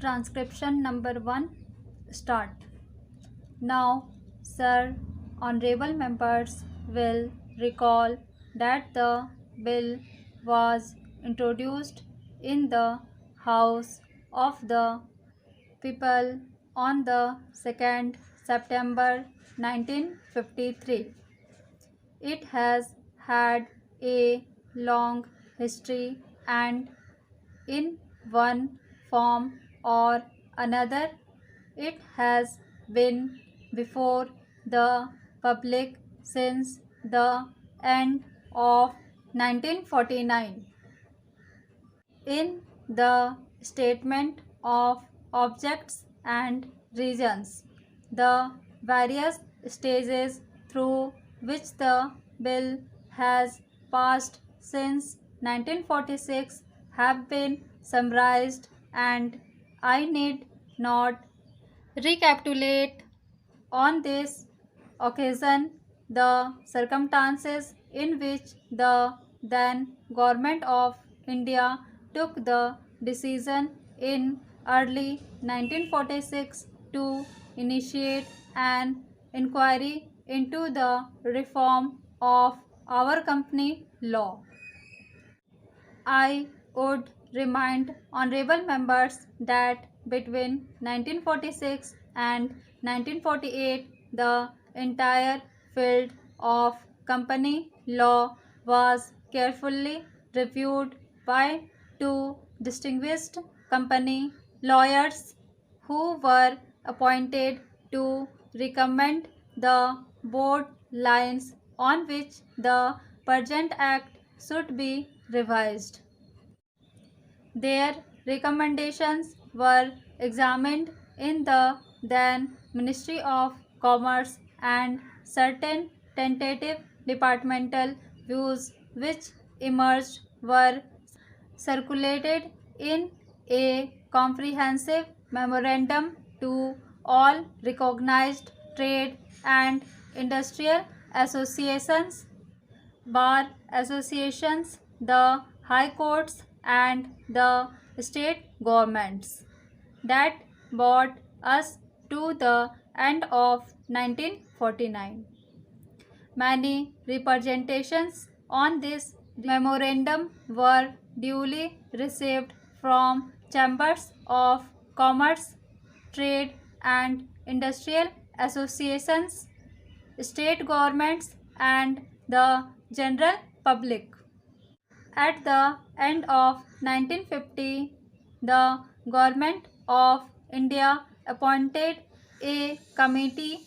Transcription number 1. Start. Now, Sir, Honorable Members will recall that the bill was introduced in the House of the People on the 2nd September 1953. It has had a long history and in one form or another it has been before the public since the end of 1949. In the statement of objects and reasons, the various stages through which the bill has passed since 1946 have been summarized, and I need not recapitulate on this occasion the circumstances in which the then Government of India took the decision in early 1946 to initiate an inquiry into the reform of our company law. I would remind honorable members that between 1946 and 1948 the entire field of company law was carefully reviewed by two distinguished company lawyers who were appointed to recommend the broad lines on which the present act should be revised. Their recommendations were examined in the then Ministry of Commerce, and certain tentative departmental views which emerged were circulated in a comprehensive memorandum to all recognized trade and industrial associations, bar associations, the high courts and the state governments. That brought us to the end of 1949. Many representations on this memorandum were duly received from chambers of commerce, trade and industrial associations, state governments and the general public. At the end of 1950, the Government of India appointed a committee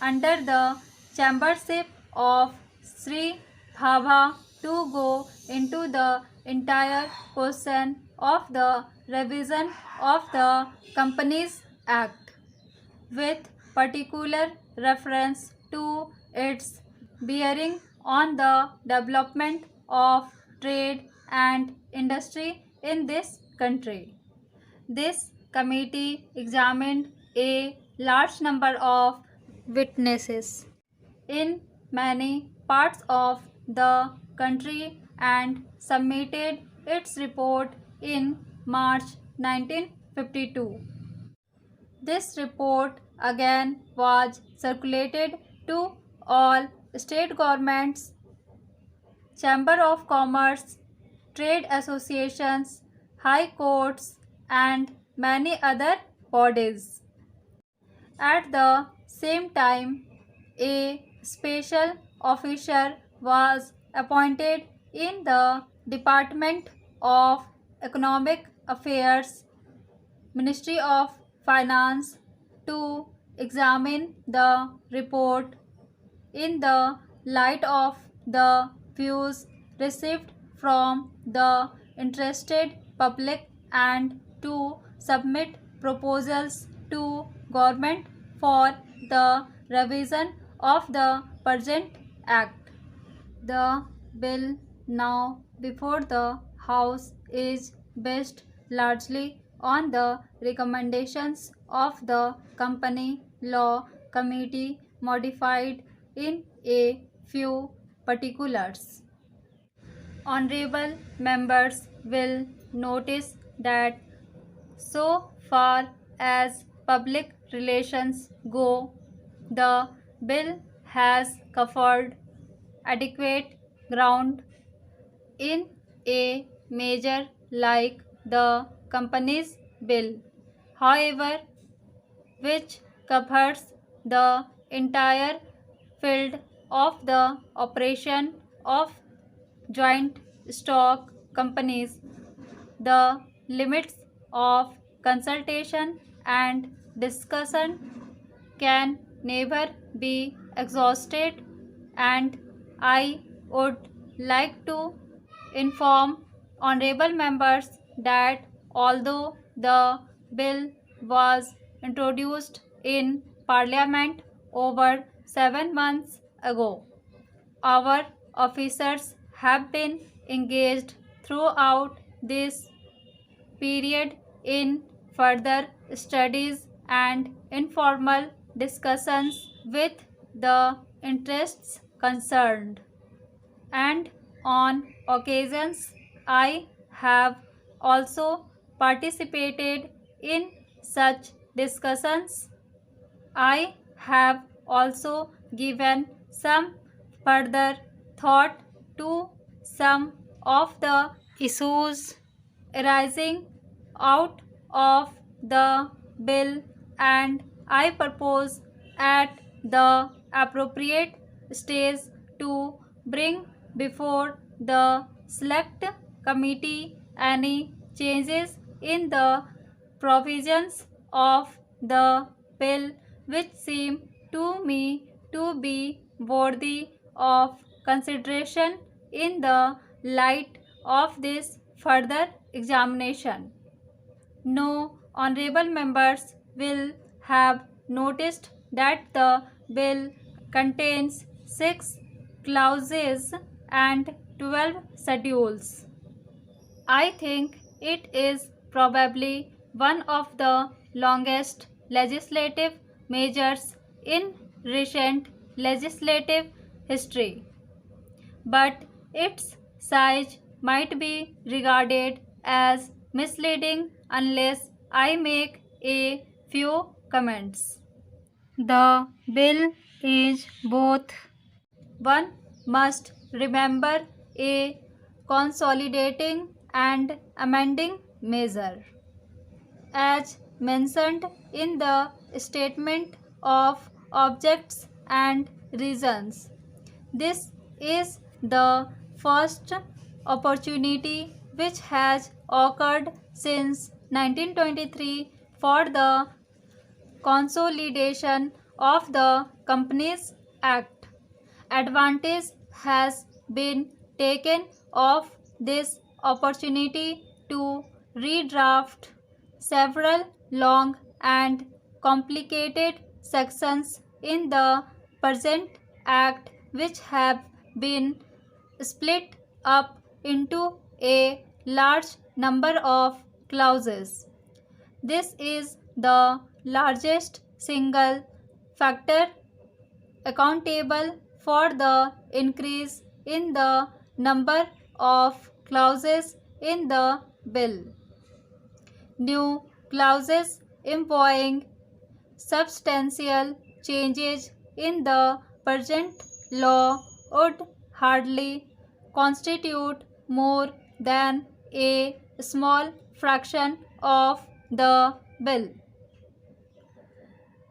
under the chambership of Sri Bhabha to go into the entire question of the revision of the Companies Act, with particular reference to its bearing on the development of trade and industry in this country. This committee examined a large number of witnesses in many parts of the country and submitted its report in March 1952. This report again was circulated to all state governments, Chamber of Commerce, trade associations, high courts and many other bodies. At the same time, a special officer was appointed in the Department of Economic Affairs, Ministry of Finance, to examine the report in the light of the views received from the interested public and to submit proposals to government for the revision of the present act. The bill now before the House is based largely on the recommendations of the Company Law Committee, modified in a few particulars. Honorable members will notice that So far as public relations go, the bill has covered adequate ground in a measure like the Companies Bill, however, which covers the entire field of the operation of joint stock companies. The limits of consultation and discussion can never be exhausted, and I would like to inform honorable members that although the bill was introduced in Parliament over 7 months ago, our officers have been engaged throughout this period in further studies and informal discussions with the interests concerned. And on occasions, I have also participated in such discussions. I have also given some further thought to some of the issues arising out of the bill, and I propose at the appropriate stage to bring before the select committee any changes in the provisions of the bill which seem to me to be worthy of consideration in the light of this further examination. No honorable members will have noticed that the bill contains 6 clauses and 12 schedules. I think it is probably one of the longest legislative measures in recent legislative history, but its size might be regarded as misleading unless I make a few comments. The bill is both. One must remember a consolidating and amending measure. As mentioned in the statement of objects and reasons, this is the first opportunity which has occurred since 1923 for the consolidation of the Companies Act. Advantage has been taken of this opportunity to redraft several long and complicated sections in the present Act which have been split up into a large number of clauses. This is the largest single factor accountable for the increase in the number of clauses in the bill. New clauses employing substantial changes in the present law would hardly constitute more than a small fraction of the bill.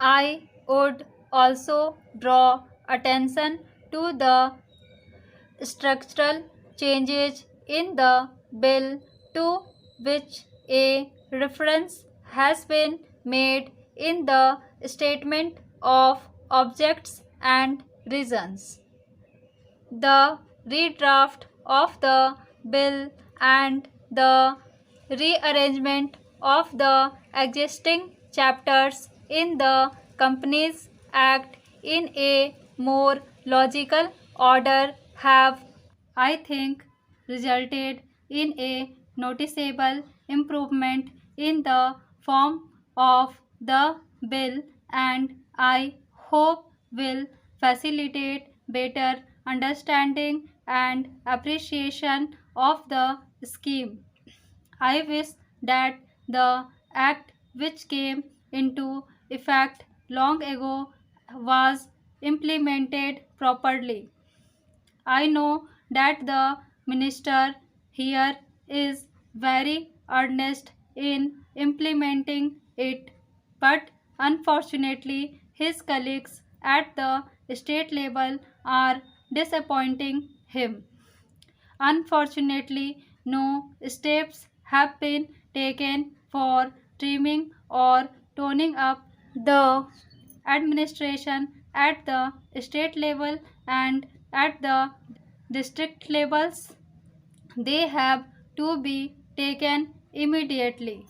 I would also draw attention to the structural changes in the bill to which a reference has been made in the statement of objects and reasons. The redraft of the bill and the rearrangement of the existing chapters in the Companies Act in a more logical order have, I think, resulted in a noticeable improvement in the form of the bill, and I hope will facilitate better understanding and appreciation of the scheme. I wish that the act which came into effect long ago was implemented properly. I know that the minister here is very earnest in implementing it, but unfortunately, his colleagues at the state level are disappointing him. Unfortunately, no steps have been taken for trimming or toning up the administration at the state level and at the district levels. They have to be taken immediately.